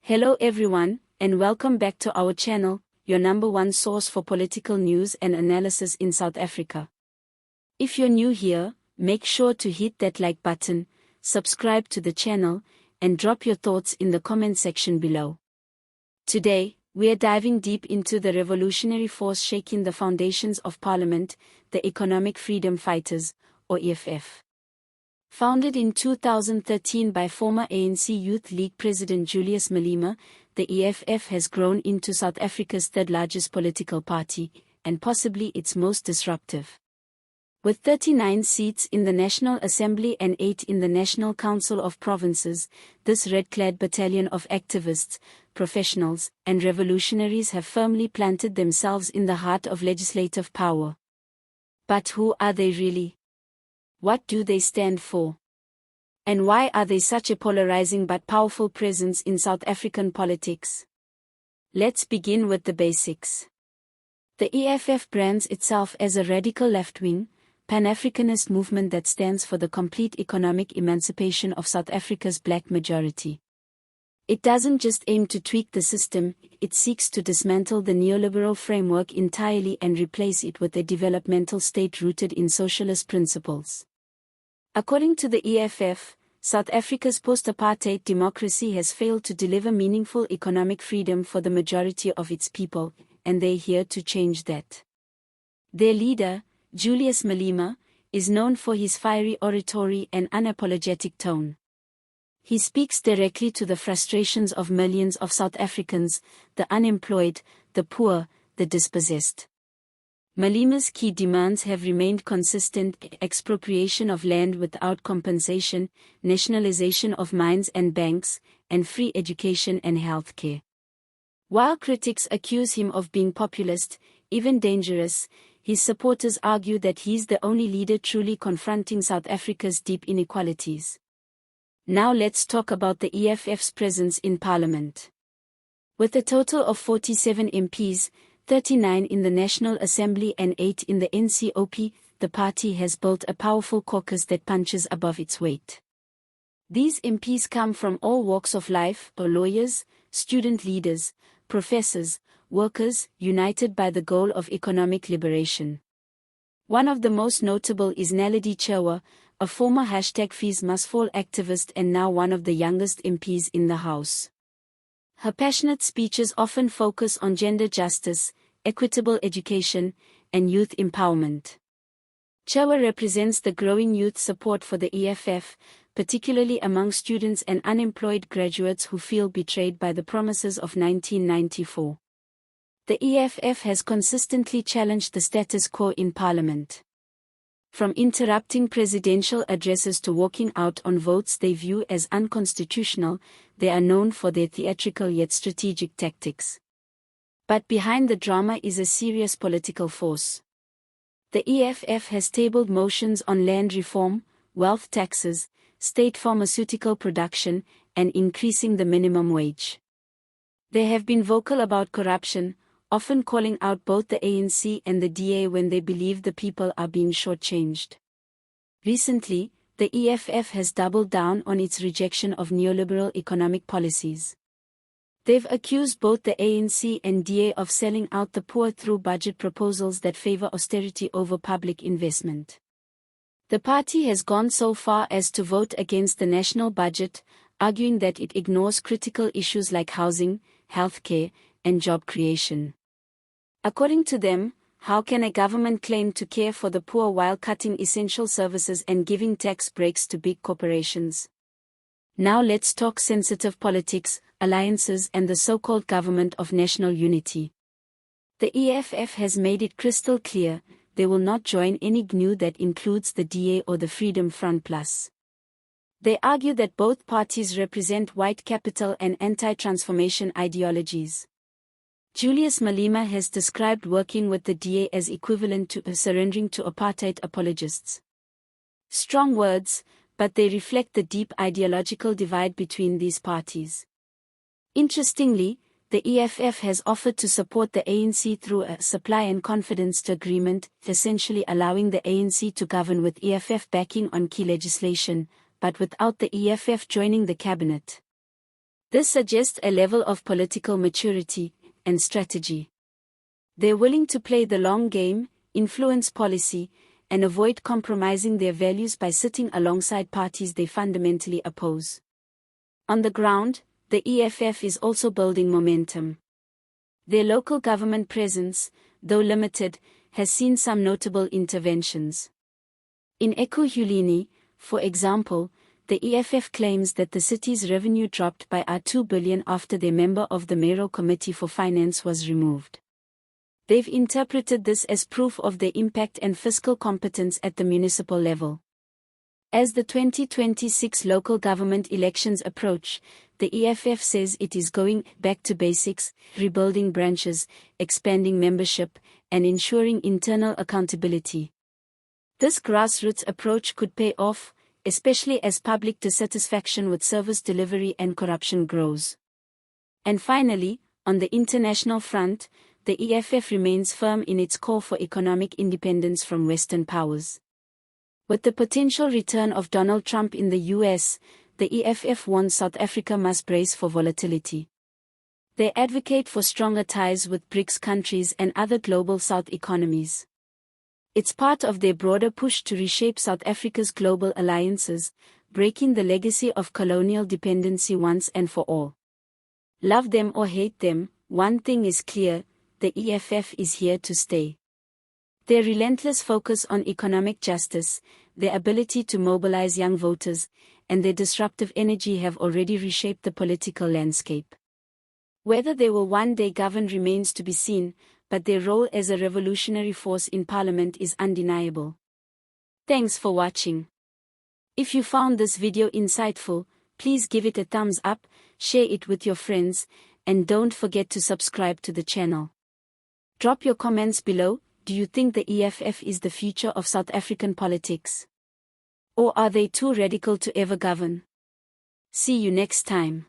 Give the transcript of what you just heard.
Hello everyone, and welcome back to our channel, your number one source for political news and analysis in South Africa. If you're new here, make sure to hit that like button, subscribe to the channel, and drop your thoughts in the comment section below. Today, we are diving deep into the revolutionary force shaking the foundations of Parliament, the Economic Freedom Fighters, or EFF. Founded in 2013 by former ANC Youth League President Julius Malema, the EFF has grown into South Africa's third-largest political party, and possibly its most disruptive. With 39 seats in the National Assembly and 8 in the National Council of Provinces, this red-clad battalion of activists, professionals, and revolutionaries have firmly planted themselves in the heart of legislative power. But who are they really? What do they stand for? And why are they such a polarizing but powerful presence in South African politics? Let's begin with the basics. The EFF brands itself as a radical left-wing, Pan-Africanist movement that stands for the complete economic emancipation of South Africa's black majority. It doesn't just aim to tweak the system, it seeks to dismantle the neoliberal framework entirely and replace it with a developmental state rooted in socialist principles. According to the EFF, South Africa's post-apartheid democracy has failed to deliver meaningful economic freedom for the majority of its people, and they're here to change that. Their leader, Julius Malema, is known for his fiery oratory and unapologetic tone. He speaks directly to the frustrations of millions of South Africans, the unemployed, the poor, the dispossessed. Malema's key demands have remained consistent: expropriation of land without compensation, nationalization of mines and banks, and free education and healthcare. While critics accuse him of being populist, even dangerous, his supporters argue that he's the only leader truly confronting South Africa's deep inequalities. Now let's talk about the EFF's presence in Parliament. With a total of 47 MPs, 39 in the National Assembly and 8 in the NCOP, the party has built a powerful caucus that punches above its weight. These MPs come from all walks of life: lawyers, student leaders, professors, workers, united by the goal of economic liberation. One of the most notable is Naledi Chirwa, a former #FeesMustFall activist and now one of the youngest MPs in the House. Her passionate speeches often focus on gender justice, equitable education, and youth empowerment. Chirwa represents the growing youth support for the EFF, particularly among students and unemployed graduates who feel betrayed by the promises of 1994. The EFF has consistently challenged the status quo in Parliament. From interrupting presidential addresses to walking out on votes they view as unconstitutional, they are known for their theatrical yet strategic tactics. But behind the drama is a serious political force. The EFF has tabled motions on land reform, wealth taxes, state pharmaceutical production, and increasing the minimum wage. They have been vocal about corruption, often calling out both the ANC and the DA when they believe the people are being shortchanged. Recently, the EFF has doubled down on its rejection of neoliberal economic policies. They've accused both the ANC and DA of selling out the poor through budget proposals that favor austerity over public investment. The party has gone so far as to vote against the national budget, arguing that it ignores critical issues like housing, healthcare, and job creation. According to them, how can a government claim to care for the poor while cutting essential services and giving tax breaks to big corporations? Now let's talk sensitive politics, alliances, and the so-called government of national unity. The EFF has made it crystal clear they will not join any GNU that includes the DA or the Freedom Front Plus. They argue that both parties represent white capital and anti-transformation ideologies. Julius Malema has described working with the DA as equivalent to surrendering to apartheid apologists. Strong words, but they reflect the deep ideological divide between these parties. Interestingly, the EFF has offered to support the ANC through a supply and confidence agreement, essentially allowing the ANC to govern with EFF backing on key legislation, but without the EFF joining the cabinet. This suggests a level of political maturity and strategy. They're willing to play the long game, influence policy, and avoid compromising their values by sitting alongside parties they fundamentally oppose. On the ground, the EFF is also building momentum. Their local government presence, though limited, has seen some notable interventions. In Ekurhuleni, for example, the EFF claims that the city's revenue dropped by R2 billion after their member of the mayoral committee for finance was removed. They've interpreted this as proof of their impact and fiscal competence at the municipal level. As the 2026 local government elections approach, the EFF says it is going back to basics, rebuilding branches, expanding membership, and ensuring internal accountability. This grassroots approach could pay off, especially as public dissatisfaction with service delivery and corruption grows. And finally, on the international front, the EFF remains firm in its call for economic independence from Western powers. With the potential return of Donald Trump in the US, the EFF warns South Africa must brace for volatility. They advocate for stronger ties with BRICS countries and other global South economies. It's part of their broader push to reshape South Africa's global alliances, breaking the legacy of colonial dependency once and for all. Love them or hate them, one thing is clear, the EFF is here to stay. Their relentless focus on economic justice, their ability to mobilize young voters, and their disruptive energy have already reshaped the political landscape. Whether they will one day govern remains to be seen, but their role as a revolutionary force in parliament is undeniable. Thanks for watching. If you found this video insightful, please give it a thumbs up, share it with your friends, and don't forget to subscribe to the channel. Drop your comments below. Do you think the EFF is the future of South African politics? Or are they too radical to ever govern? See you next time.